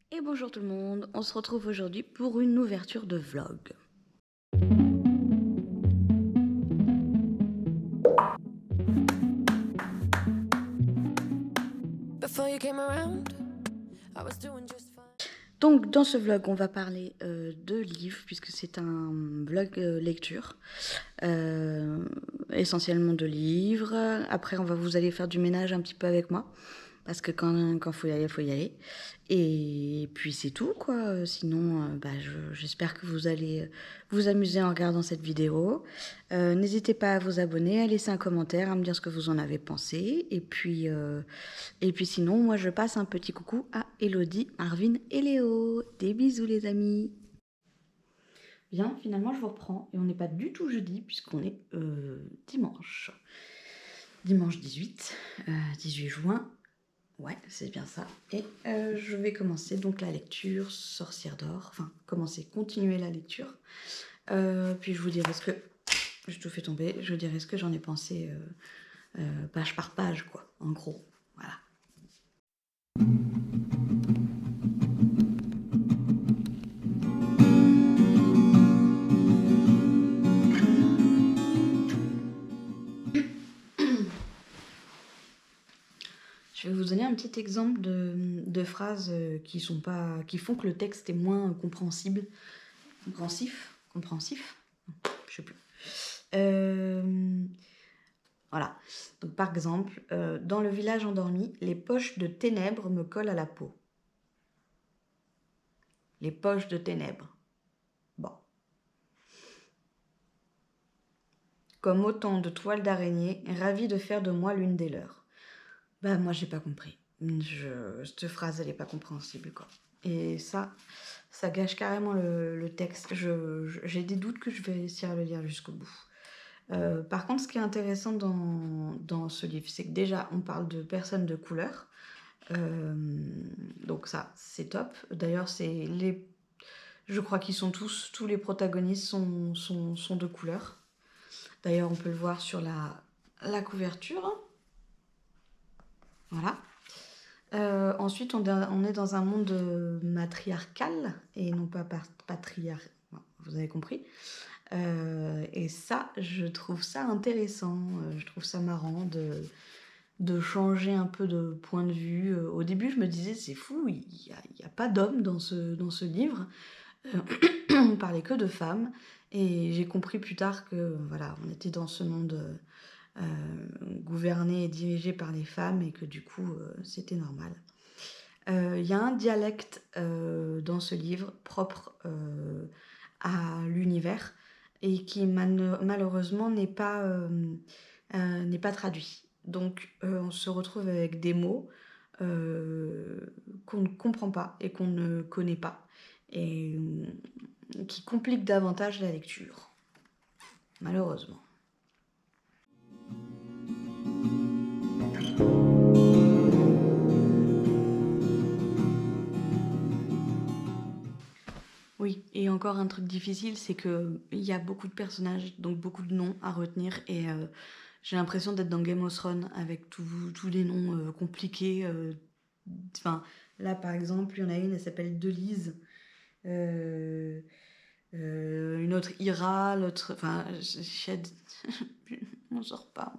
Et bonjour tout le monde, on se retrouve aujourd'hui pour une ouverture de vlog. Donc dans ce vlog on va parler de livres puisque c'est un vlog lecture, essentiellement de livres. Après vous allez faire du ménage un petit peu avec moi. Parce que quand faut y aller, faut y aller. Et puis c'est tout, quoi. Sinon, j'espère que vous allez vous amuser en regardant cette vidéo. N'hésitez pas à vous abonner, à laisser un commentaire, à me dire ce que vous en avez pensé. Et puis sinon, moi je passe un petit coucou à Elodie, Marvin et Léo. Des bisous les amis. Bien, finalement je vous reprends. Et on n'est pas du tout jeudi puisqu'on est dimanche. Dimanche 18 juin. Ouais, c'est bien ça. Et je vais commencer donc la lecture Sorcière d'or. Enfin, continuer la lecture. Puis je vous dirai ce que... Je tout fais tomber. Je vous dirai ce que j'en ai pensé page par page, quoi. En gros, voilà. Je vais vous donner un petit exemple de phrases qui font que le texte est moins compréhensif. Compréhensif. Je sais plus. Voilà. Donc, par exemple, dans le village endormi, les poches de ténèbres me collent à la peau. Les poches de ténèbres. Bon. Comme autant de toiles d'araignée, ravis de faire de moi l'une des leurs. Bah, moi, j'ai pas compris. Cette phrase, elle est pas compréhensible, quoi. Et ça gâche carrément le texte. J'ai des doutes que je vais réussir à le lire jusqu'au bout. Par contre, ce qui est intéressant dans ce livre, c'est que déjà, on parle de personnes de couleur. Donc ça, c'est top. D'ailleurs, je crois qu'ils sont tous les protagonistes sont de couleur. D'ailleurs, on peut le voir sur la couverture. Voilà. Ensuite, on est dans un monde matriarcal et non pas patriarcal. Vous avez compris. Et ça, je trouve ça intéressant. Je trouve ça marrant de changer un peu de point de vue. Au début, je me disais, c'est fou, il n'y a pas d'hommes dans ce livre. On parlait que de femmes. Et j'ai compris plus tard que voilà, on était dans ce monde gouverné et dirigé par les femmes et que du coup, c'était normal. Il y a un dialecte dans ce livre propre à l'univers et qui malheureusement n'est pas traduit. Donc on se retrouve avec des mots qu'on ne comprend pas et qu'on ne connaît pas et qui compliquent davantage la lecture, malheureusement. Oui, et encore un truc difficile, c'est qu'il y a beaucoup de personnages, donc beaucoup de noms à retenir, et j'ai l'impression d'être dans Game of Thrones avec tous les noms compliqués. Enfin, là par exemple, il y en a une, elle s'appelle Delise, une autre Ira, l'autre... Enfin, Shed... je m'en sors pas.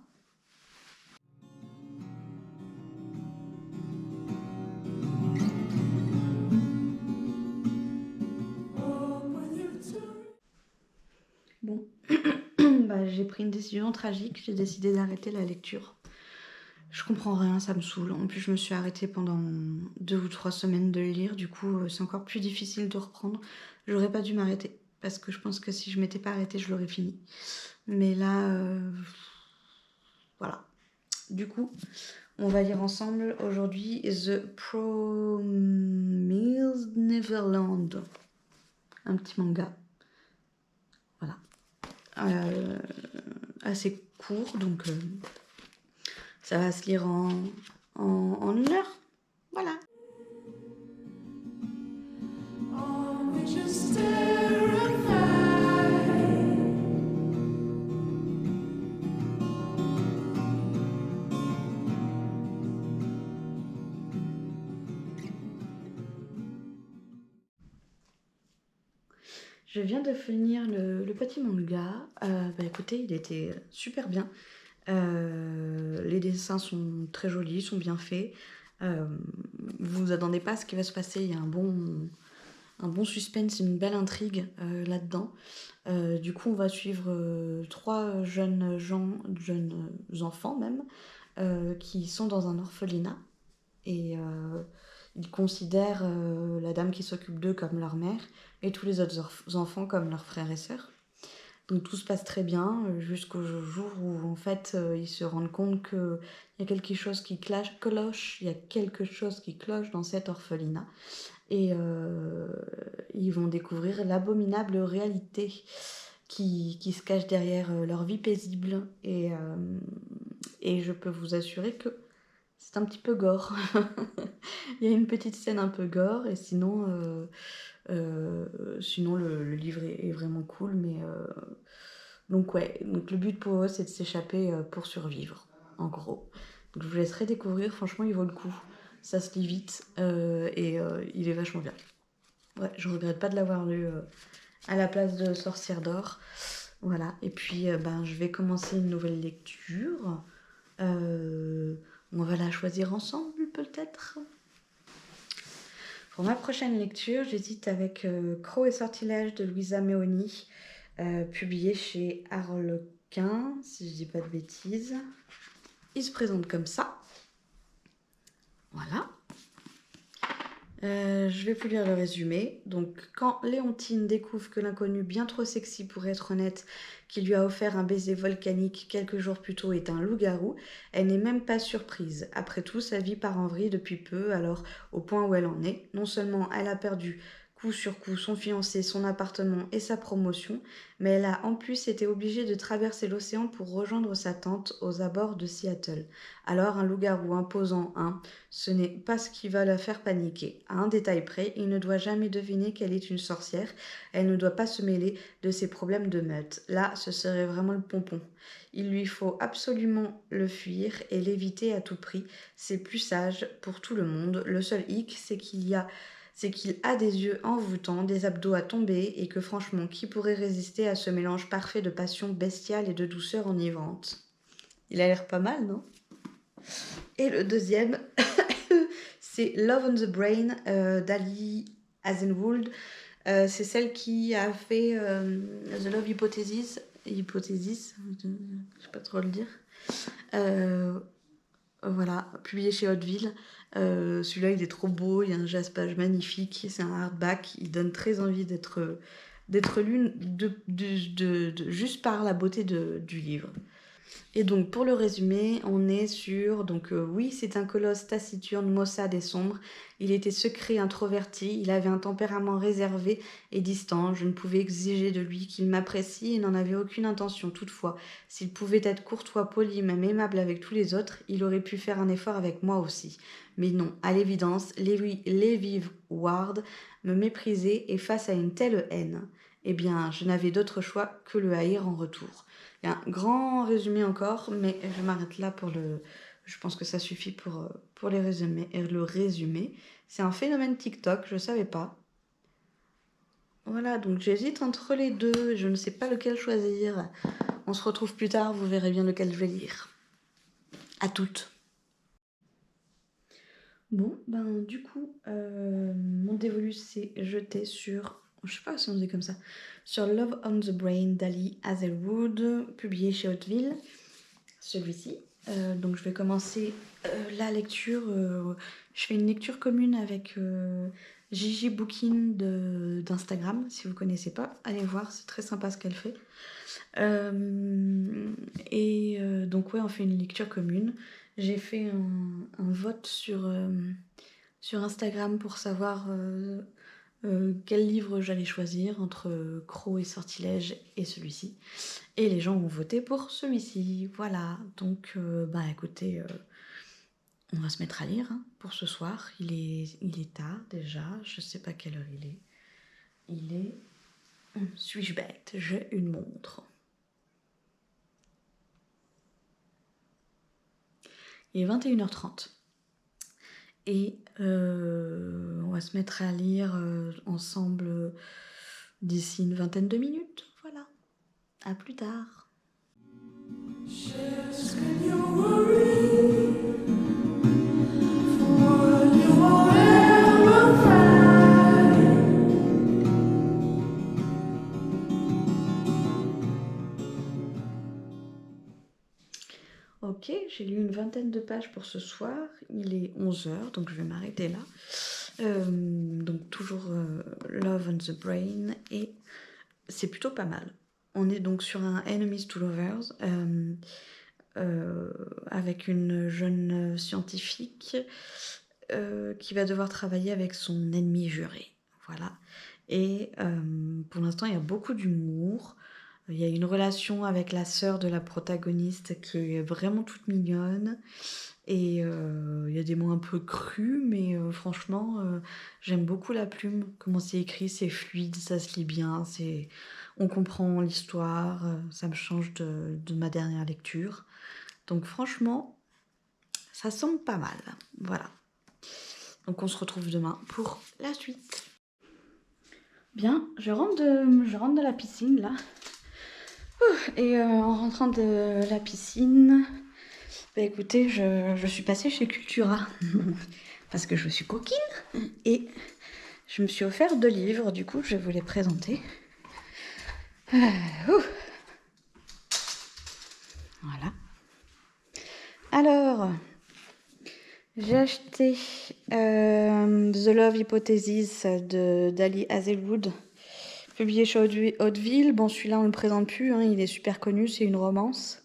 Bon, j'ai pris une décision tragique, j'ai décidé d'arrêter la lecture. Je comprends rien, ça me saoule. En plus, je me suis arrêtée pendant 2 ou 3 semaines de le lire. Du coup, c'est encore plus difficile de reprendre. J'aurais pas dû m'arrêter. Parce que je pense que si je m'étais pas arrêtée, je l'aurais fini. Mais là, voilà. Du coup, on va lire ensemble aujourd'hui The Promised Neverland. Un petit manga. Voilà. Assez court, donc ça va se lire en 1 heure. Voilà. Je viens de finir le petit manga. Bah écoutez, il était super bien. Les dessins sont très jolis, sont bien faits. Euh, vous vous attendez pas à ce qui va se passer. Il y a un bon suspense, une belle intrigue là-dedans. Du coup, on va suivre trois jeunes gens, jeunes enfants même, qui sont dans un orphelinat. Et ils considèrent la dame qui s'occupe d'eux comme leur mère et tous les autres enfants comme leurs frères et sœurs. Donc tout se passe très bien jusqu'au jour où en fait ils se rendent compte qu'il y a quelque chose qui cloche, il y a quelque chose qui cloche dans cet orphelinat. Et ils vont découvrir l'abominable réalité qui se cache derrière leur vie paisible. Et je peux vous assurer que c'est un petit peu gore. Il y a une petite scène un peu gore, et sinon le livre est vraiment cool. Donc ouais, donc le but pour eux c'est de s'échapper pour survivre, en gros. Donc je vous laisserai découvrir, franchement il vaut le coup. Ça se lit vite et il est vachement bien. Ouais, je regrette pas de l'avoir lu à la place de Sorcière d'Or. Voilà, et puis ben, je vais commencer une nouvelle lecture. On va la choisir ensemble peut-être. Pour ma prochaine lecture, j'hésite avec Croc et Sortilège de Louisa Meoni, publié chez Harlequin, si je dis pas de bêtises. Il se présente comme ça. Voilà. Je vais vous lire le résumé. Donc, quand Léontine découvre que l'inconnu bien trop sexy pour être honnête, qui lui a offert un baiser volcanique quelques jours plus tôt est un loup-garou, elle n'est même pas surprise. Après tout, sa vie part en vrille depuis peu, alors au point où elle en est, non seulement elle a perdu coup sur coup son fiancé, son appartement et sa promotion, mais elle a en plus été obligée de traverser l'océan pour rejoindre sa tante aux abords de Seattle. Alors un loup-garou imposant, ce n'est pas ce qui va la faire paniquer. À un détail près, il ne doit jamais deviner qu'elle est une sorcière. Elle ne doit pas se mêler de ses problèmes de meute. Là, ce serait vraiment le pompon. Il lui faut absolument le fuir et l'éviter à tout prix. C'est plus sage pour tout le monde. Le seul hic, c'est qu'il a des yeux envoûtants, des abdos à tomber, et que franchement, qui pourrait résister à ce mélange parfait de passion bestiale et de douceur enivrante? Il a l'air pas mal, non? Et le deuxième, c'est Love on the Brain d'Ali Hazelwood. C'est celle qui a fait The Love Hypothesis, je sais pas trop le dire. Voilà, publié chez Hauteville. Celui-là, il est trop beau, il y a un jaspage magnifique, c'est un hardback, il donne très envie d'être lu juste par la beauté du livre. Et donc pour le résumé, on est sur, donc oui, c'est un colosse taciturne, maussade et sombre. Il était secret, introverti, il avait un tempérament réservé et distant. Je ne pouvais exiger de lui qu'il m'apprécie et n'en avait aucune intention. Toutefois, s'il pouvait être courtois, poli, même aimable avec tous les autres, il aurait pu faire un effort avec moi aussi. Mais non, à l'évidence, Levi Ward me méprisait, et face à une telle haine, eh bien, je n'avais d'autre choix que le haïr en retour. Il y a un grand résumé encore, mais je m'arrête là pour le... Je pense que ça suffit pour les résumés. Et le résumé, c'est un phénomène TikTok, je ne savais pas. Voilà, donc j'hésite entre les deux, je ne sais pas lequel choisir. On se retrouve plus tard, vous verrez bien lequel je vais lire. À toutes. Bon, ben du coup, mon dévolu s'est jeté sur... Je sais pas si on dit comme ça. Sur Love on the Brain d'Ali Hazelwood, publié chez Hauteville. Celui-ci. Donc je vais commencer la lecture. Je fais une lecture commune avec Gigi Bookin d'Instagram. Si vous ne connaissez pas, allez voir, c'est très sympa ce qu'elle fait. Donc ouais, on fait une lecture commune. J'ai fait un vote sur Instagram pour savoir quel livre j'allais choisir entre Croc et Sortilège et celui-ci. Et les gens ont voté pour celui-ci. Voilà, donc bah écoutez, on va se mettre à lire pour ce soir. Il est tard déjà, je sais pas quelle heure il est. Il est... Suis-je bête? J'ai une montre. Il est 21h30. Et on va se mettre à lire ensemble d'ici une vingtaine de minutes. Voilà. À plus tard. Ok, j'ai lu une vingtaine de pages pour ce soir. Il est 11h, donc je vais m'arrêter là. Donc toujours Love on the Brain, et c'est plutôt pas mal. On est donc sur un Enemies to Lovers, avec une jeune scientifique qui va devoir travailler avec son ennemi juré. Voilà. Et pour l'instant, il y a beaucoup d'humour. Il y a une relation avec la sœur de la protagoniste qui est vraiment toute mignonne. Et il y a des mots un peu crus, mais franchement, j'aime beaucoup la plume. Comment c'est écrit, c'est fluide, ça se lit bien, on comprend l'histoire, ça me change de ma dernière lecture. Donc franchement, ça semble pas mal. Voilà. Donc on se retrouve demain pour la suite. Bien, je rentre de la piscine là. Et en rentrant de la piscine, bah écoutez, je suis passée chez Cultura parce que je suis coquine et je me suis offert 2 livres, du coup je vais vous les présenter. Voilà. Alors, j'ai acheté The Love Hypothesis d'Ali Hazelwood, publié chez Hauteville. Bon, celui-là, on ne le présente plus, hein, il est super connu, c'est une romance.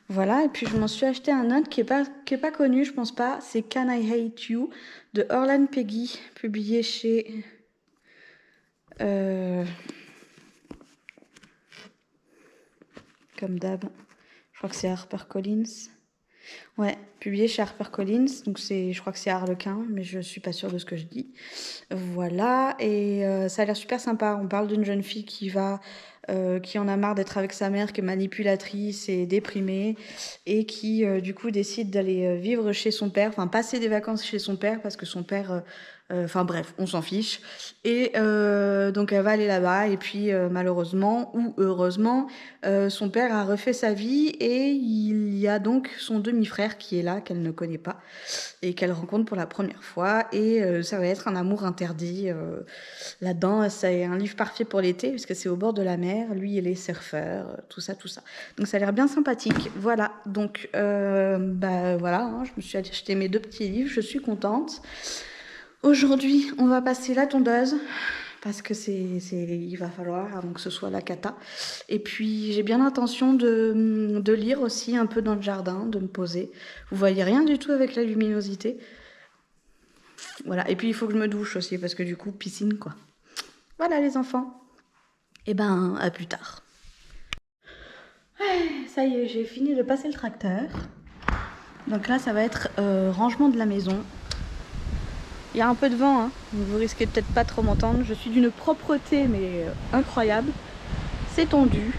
Voilà, et puis je m'en suis acheté un autre qui est pas connu, je pense pas. C'est Can I Hate You de Orlan Peggy, publié chez... comme d'hab, je crois que c'est HarperCollins. Ouais, publié chez HarperCollins, donc je crois que c'est Harlequin, mais je suis pas sûre de ce que je dis. Voilà, et ça a l'air super sympa. On parle d'une jeune fille qui en a marre d'être avec sa mère, qui est manipulatrice et déprimée, et qui du coup décide d'aller vivre chez son père, enfin passer des vacances chez son père, parce que son père... Enfin bref, on s'en fiche. Et donc elle va aller là-bas, et puis malheureusement ou heureusement, son père a refait sa vie, et il y a donc son demi-frère qui est là, qu'elle ne connaît pas, et qu'elle rencontre pour la première fois, et ça va être un amour interdit. Là-dedans, c'est un livre parfait pour l'été, parce que c'est au bord de la mer, lui il est surfeur, tout ça. Donc ça a l'air bien sympathique. Voilà, donc voilà, hein, je me suis acheté mes 2 petits livres, je suis contente. Aujourd'hui, on va passer la tondeuse, parce que il va falloir, avant que ce soit la cata. Et puis, j'ai bien l'intention de lire aussi un peu dans le jardin, de me poser. Vous voyez rien du tout avec la luminosité. Voilà, et puis il faut que je me douche aussi, parce que du coup, piscine, quoi. Voilà les enfants. Et ben, à plus tard. Ouais, ça y est, j'ai fini de passer le tracteur. Donc là, ça va être rangement de la maison. Il y a un peu de vent, hein, donc vous risquez peut-être pas trop m'entendre. Je suis d'une propreté mais incroyable. C'est tendu.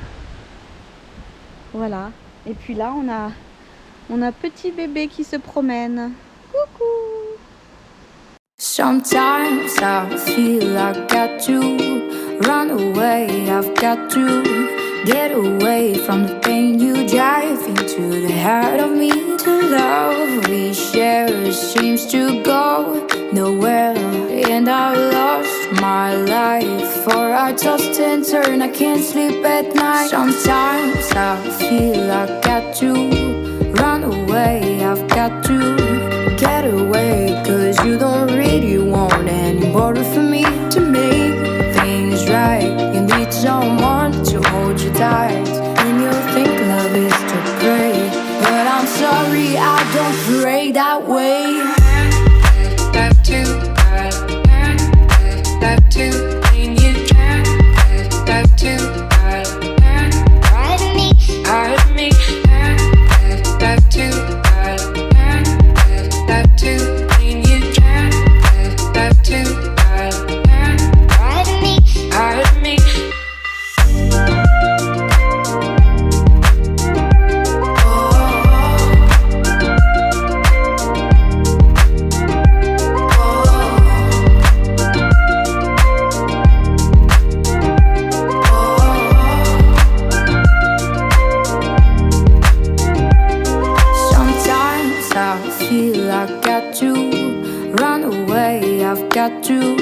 Voilà. Et puis là, on a petit bébé qui se promène. Coucou. Sometimes I feel I've got to run away. I've got to get away from the pain you drive into the heart of me. The love we share seems to go nowhere, and I lost my life. For I tossed and turn, I can't sleep at night. Sometimes I feel I've got to run away. I've got to get away, 'cause you don't really want any more for me to make things right. You need someone to hold you tight, and you think love is to pray, but I'm sorry, I don't pray that way. Love to, love to, and you can love to, part of me, love to, love to, and you can I've got to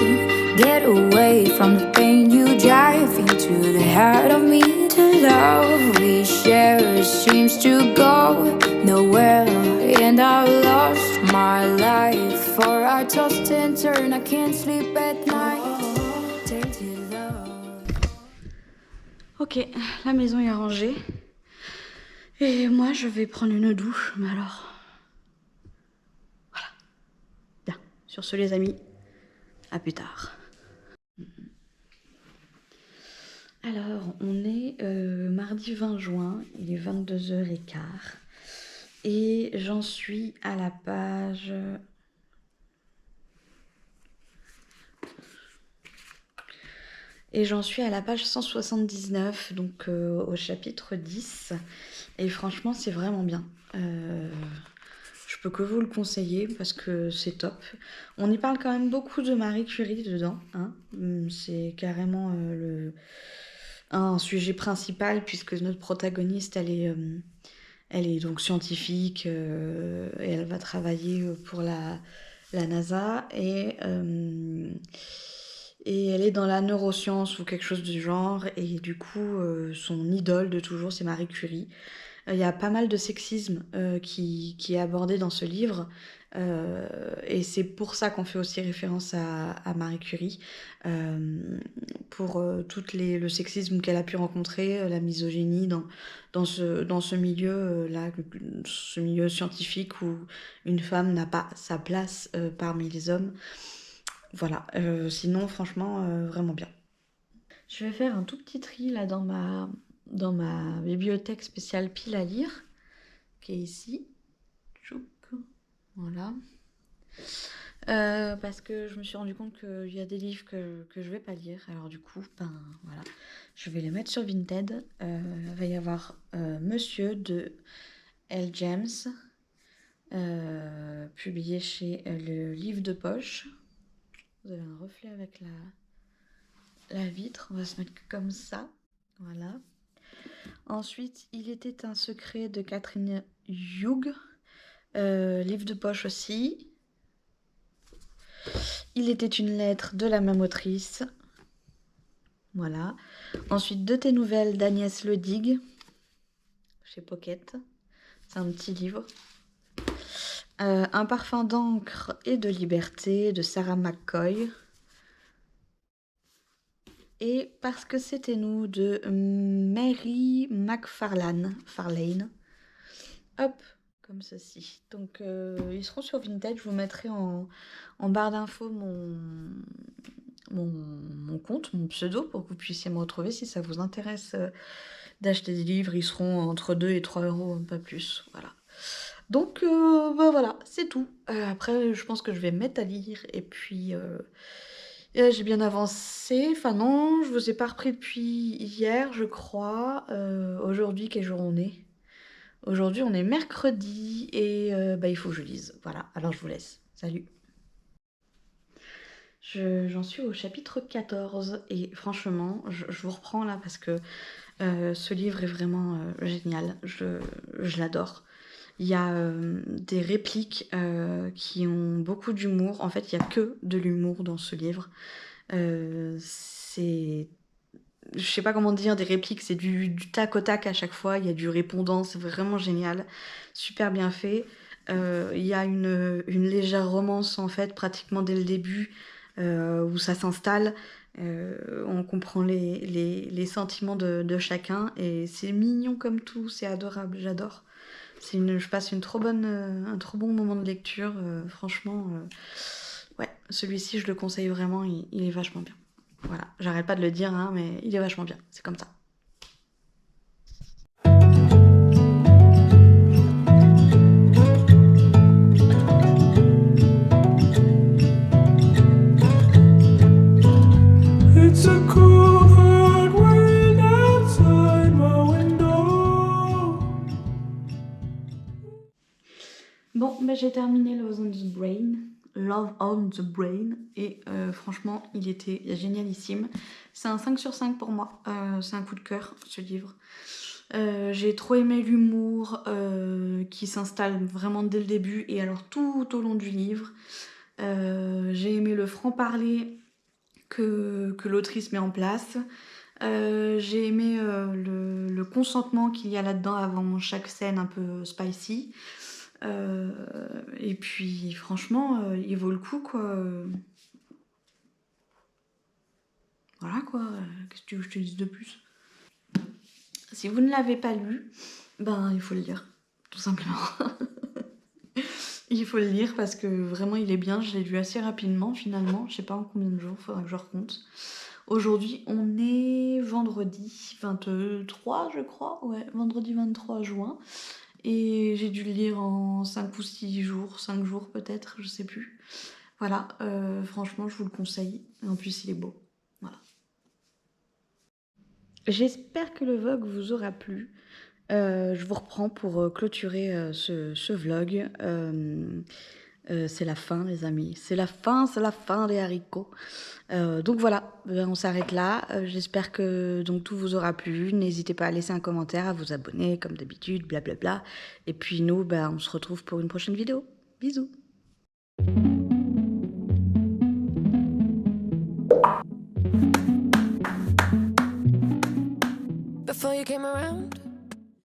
get away from the pain you drive into the heart of me. To love we share seems to go nowhere, and I've lost my life. For I tossed and turn, I can't sleep at night. Tainted love. Ok, la maison est rangée. Et moi, je vais prendre une douche. Mais alors... Voilà. Bien. Sur ce, les amis, à plus tard. Alors, on est mardi 20 juin, il est 22h15. Et j'en suis à la page... Et j'en suis à la page 179, donc au chapitre 10. Et franchement, c'est vraiment bien. Je peux que vous le conseiller parce que c'est top. On y parle quand même beaucoup de Marie Curie dedans. Hein. C'est carrément un sujet principal puisque notre protagoniste, elle est donc scientifique et elle va travailler pour la NASA et elle est dans la neuroscience ou quelque chose du genre. Et du coup, son idole de toujours, c'est Marie Curie. Il y a pas mal de sexisme qui est abordé dans ce livre. Et c'est pour ça qu'on fait aussi référence à Marie Curie. Pour tout le sexisme qu'elle a pu rencontrer, la misogynie dans ce milieu-là, ce milieu scientifique où une femme n'a pas sa place parmi les hommes. Voilà, sinon franchement, vraiment bien. Je vais faire un tout petit tri là dans ma bibliothèque spéciale pile à lire, qui est ici. Tchouk. Voilà. Parce que je me suis rendu compte qu'il y a des livres que je vais pas lire. Alors du coup, voilà. Je vais les mettre sur Vinted. Il va y avoir Monsieur de L. James, publié chez le Livre de Poche. Vous avez un reflet avec la vitre. On va se mettre comme ça. Voilà. Ensuite, Il était un secret de Catherine Hughes. Livre de poche aussi. Il était une lettre de la même autrice. Voilà. Ensuite, De tes nouvelles d'Agnès Ledigue, chez Pocket. C'est un petit livre. Un parfum d'encre et de liberté de Sarah McCoy. Et Parce que c'était nous de Mary McFarlane. Hop, comme ceci. Donc ils seront sur Vinted. Je vous mettrai en barre d'infos mon compte, mon pseudo, pour que vous puissiez me retrouver si ça vous intéresse d'acheter des livres. Ils seront entre 2 et 3 euros, pas plus. Voilà. Donc voilà, c'est tout. Après, je pense que je vais me mettre à lire et puis... j'ai bien avancé, enfin non, je vous ai pas repris depuis hier, je crois. Aujourd'hui, quel jour on est ? Aujourd'hui, on est mercredi et il faut que je lise. Voilà, alors je vous laisse. Salut. J'en suis au chapitre 14 et franchement, je vous reprends là parce que ce livre est vraiment génial. Je l'adore. Il y a des répliques qui ont beaucoup d'humour. En fait, il n'y a que de l'humour dans ce livre. C'est... Je sais pas comment dire, des répliques, c'est du tac au tac à chaque fois. Il y a du répondant, c'est vraiment génial. Super bien fait. Il y a une légère romance, en fait, pratiquement dès le début, où ça s'installe. On comprend les sentiments de chacun. Et c'est mignon comme tout, c'est adorable, j'adore. Je passe un trop bon moment de lecture. Franchement, ouais, celui-ci, je le conseille vraiment, il est vachement bien. Voilà, j'arrête pas de le dire, hein, mais il est vachement bien, c'est comme ça. It's a cool hard wind outside my window. Bon, j'ai terminé Love on the Brain, et franchement, il était génialissime. C'est un 5 sur 5 pour moi, c'est un coup de cœur, ce livre. J'ai trop aimé l'humour qui s'installe vraiment dès le début, et alors tout au long du livre. J'ai aimé le franc franc-parler que l'autrice met en place. J'ai aimé le consentement qu'il y a là-dedans avant chaque scène un peu spicy. Et puis franchement, il vaut le coup quoi. Voilà quoi, qu'est-ce que tu veux que je te dise de plus? Si vous ne l'avez pas lu, ben il faut le lire, tout simplement. Il faut le lire parce que vraiment il est bien, je l'ai lu assez rapidement finalement, je sais pas en combien de jours, faudra que je recompte. Aujourd'hui on est vendredi 23 je crois, ouais, vendredi 23 juin. Et j'ai dû le lire en 5 ou 6 jours, 5 jours peut-être, je sais plus. Voilà, franchement je vous le conseille, et en plus il est beau, voilà. J'espère que le vlog vous aura plu. Je vous reprends pour clôturer ce vlog. C'est la fin les amis, c'est la fin des haricots. Donc voilà, on s'arrête là. J'espère que donc, tout vous aura plu. N'hésitez pas à laisser un commentaire, à vous abonner comme d'habitude, blablabla. Et puis nous, on se retrouve pour une prochaine vidéo. Bisous. Before you came around,